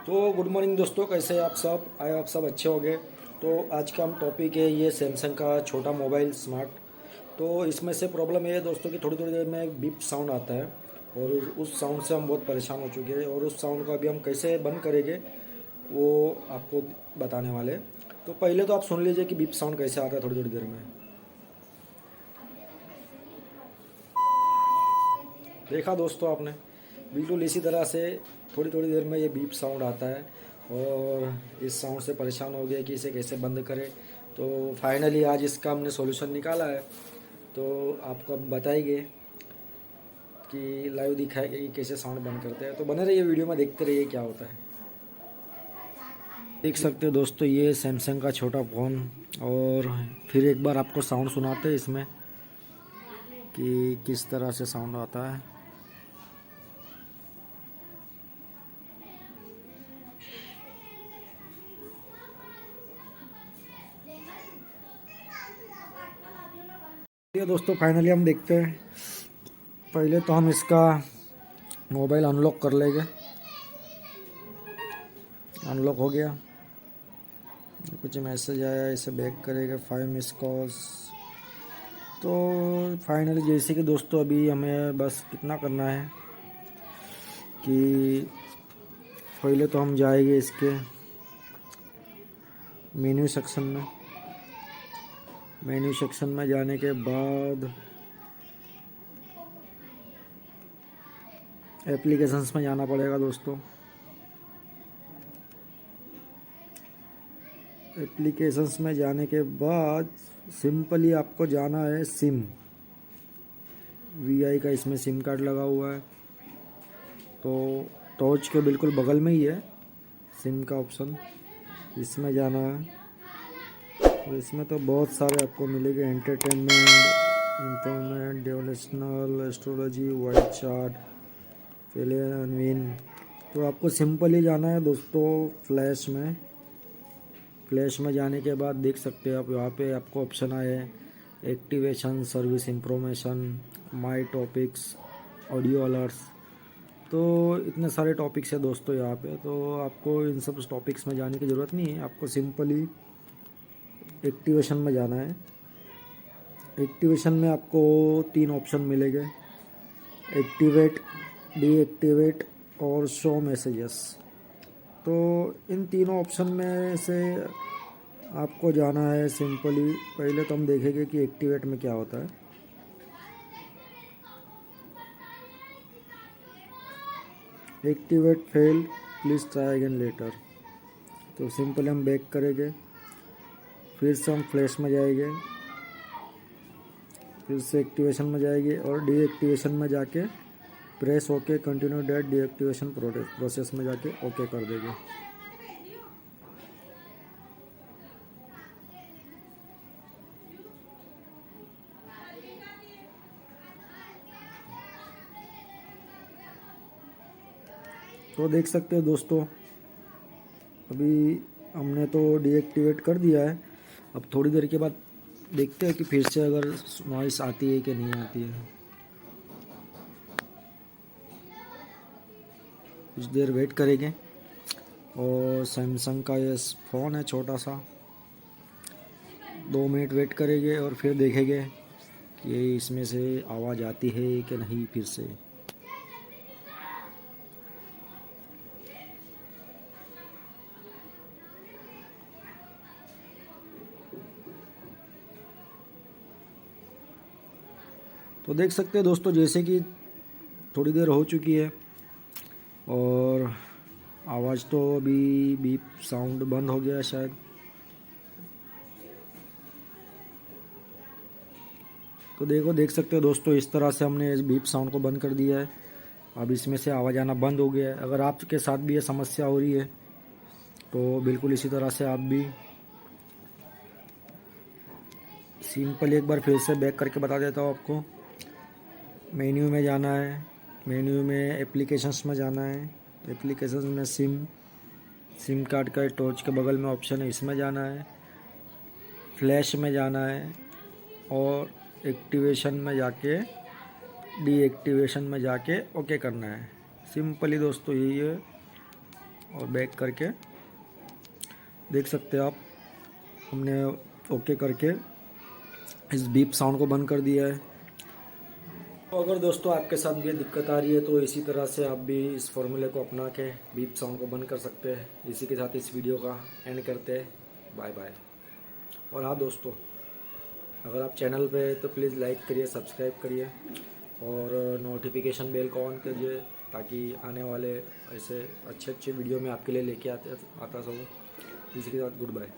तो good morning दोस्तों, कैसे हैं आप सब? आए आप सब अच्छे होंगे। तो आज का हम टॉपिक है ये सैमसंग का छोटा मोबाइल स्मार्ट। तो इसमें से प्रॉब्लम ये है दोस्तों कि थोड़ी थोड़ी देर में बीप साउंड आता है और उस साउंड से हम बहुत परेशान हो चुके हैं और उस साउंड को अभी हम कैसे बंद करेंगे वो आपको बताने वाले हैं। तो पहले तो आप सुन लीजिए कि बीप साउंड कैसे आता है थोड़ी थोड़ी देर में। देखा दोस्तों आपने, बिल्कुल इसी तरह से थोड़ी थोड़ी देर में ये बीप साउंड आता है और इस साउंड से परेशान हो गए कि इसे कैसे बंद करें। तो फाइनली आज इसका हमने सॉल्यूशन निकाला है। तो आपको अब बताएंगे कि लाइव दिखाएंगे कि कैसे साउंड बंद करते हैं। तो बने रहिए वीडियो में, देखते रहिए क्या होता है। देख सकते हो दोस्तों, ये सैमसंग का छोटा फ़ोन। और फिर एक बार आपको साउंड सुनाते हैं इसमें कि किस तरह से साउंड आता है। ये दोस्तों फाइनली हम देखते हैं। पहले तो हम इसका मोबाइल अनलॉक कर लेंगे। अनलॉक हो गया, कुछ मैसेज आया, इसे बैक करेगा 5 मिस कॉल्स। तो फाइनली जैसे कि दोस्तों अभी हमें बस कितना करना है कि पहले तो हम जाएंगे इसके मेन्यू सेक्शन में। मेन्यू सेक्शन में जाने के बाद एप्लीकेशंस में जाना पड़ेगा दोस्तों। एप्लीकेशंस में जाने के बाद सिंपली आपको जाना है सिम। वीआई का इसमें सिम कार्ड लगा हुआ है, तो टॉर्च के बिल्कुल बगल में ही है सिम का ऑप्शन, इसमें जाना है। तो इसमें तो बहुत सारे आपको मिलेंगे, एंटरटेनमेंट, इंफॉर्मेंट, डिवोशनल, एस्ट्रोलॉजी, वाइट चार्ट, फिल तो आपको सिंपली जाना है दोस्तों फ्लैश में। फ्लैश में जाने के बाद देख सकते हैं आप, यहाँ पे आपको ऑप्शन आए हैं activation, service information, my topics, audio alerts. तो इतने सारे टॉपिक्स है दोस्तों यहाँ पे। तो आपको इन सब टॉपिक्स में जाने की ज़रूरत नहीं है, आपको सिंपली एक्टिवेशन में जाना है। एक्टिवेशन में आपको 3 ऑप्शन मिलेंगे, एक्टिवेट, डीएक्टिवेट और शो मैसेजेस। तो इन तीनों ऑप्शन में से आपको जाना है सिंपली। पहले तो हम देखेंगे कि एक्टिवेट में क्या होता है। Activate fail, please try again later. तो सिंपली हम बैक करेंगे, फिर से हम फ्लैश में जाएंगे, फिर से एक्टिवेशन में जाएंगे और डीएक्टिवेशन में जाके press okay, continue that deactivation process में जाके ओके कर देंगे। तो देख सकते हो दोस्तों, अभी हमने तो डीएक्टिवेट कर दिया है। अब थोड़ी देर के बाद देखते हैं कि फिर से अगर नॉइस आती है कि नहीं आती है। कुछ देर वेट करेंगे और सैमसंग का ये फ़ोन है छोटा सा, 2 मिनट वेट करेंगे और फिर देखेंगे कि इसमें से आवाज़ आती है कि नहीं फिर से। तो देख सकते हैं दोस्तों, जैसे कि थोड़ी देर हो चुकी है और आवाज़ तो अभी बीप साउंड बंद हो गया है शायद। तो देख सकते हो दोस्तों, इस तरह से हमने इस बीप साउंड को बंद कर दिया है। अब इसमें से आवाज़ आना बंद हो गया है। अगर आपके साथ भी ये समस्या हो रही है तो बिल्कुल इसी तरह से आप भी सिंपल एक बार फिर से बैक करके बता देता हूँ आपको। मेन्यू में जाना है, मेन्यू में एप्लीकेशंस में जाना है, एप्लीकेशंस में सिम कार्ड का टॉर्च के बगल में ऑप्शन है, इसमें जाना है। फ्लैश में जाना है और एक्टिवेशन में जाके डीएक्टिवेशन में जाके ओके करना है। सिंपली दोस्तों यही है। और बैक करके देख सकते हैं आप, हमने ओके करके इस बीप साउंड को बंद कर दिया है। तो अगर दोस्तों आपके साथ भी ये दिक्कत आ रही है तो इसी तरह से आप भी इस फॉर्मूले को अपना के बीप साउंड को बंद कर सकते हैं। इसी के साथ इस वीडियो का एंड करते हैं। Bye bye. और हाँ दोस्तों, अगर आप चैनल पे हैं तो प्लीज़ लाइक करिए, सब्सक्राइब करिए और नोटिफिकेशन बेल को ऑन करिए, ताकि आने वाले ऐसे अच्छे अच्छे वीडियो में आपके लिए लेके आता सकूँ। इसी के साथ गुड बाय।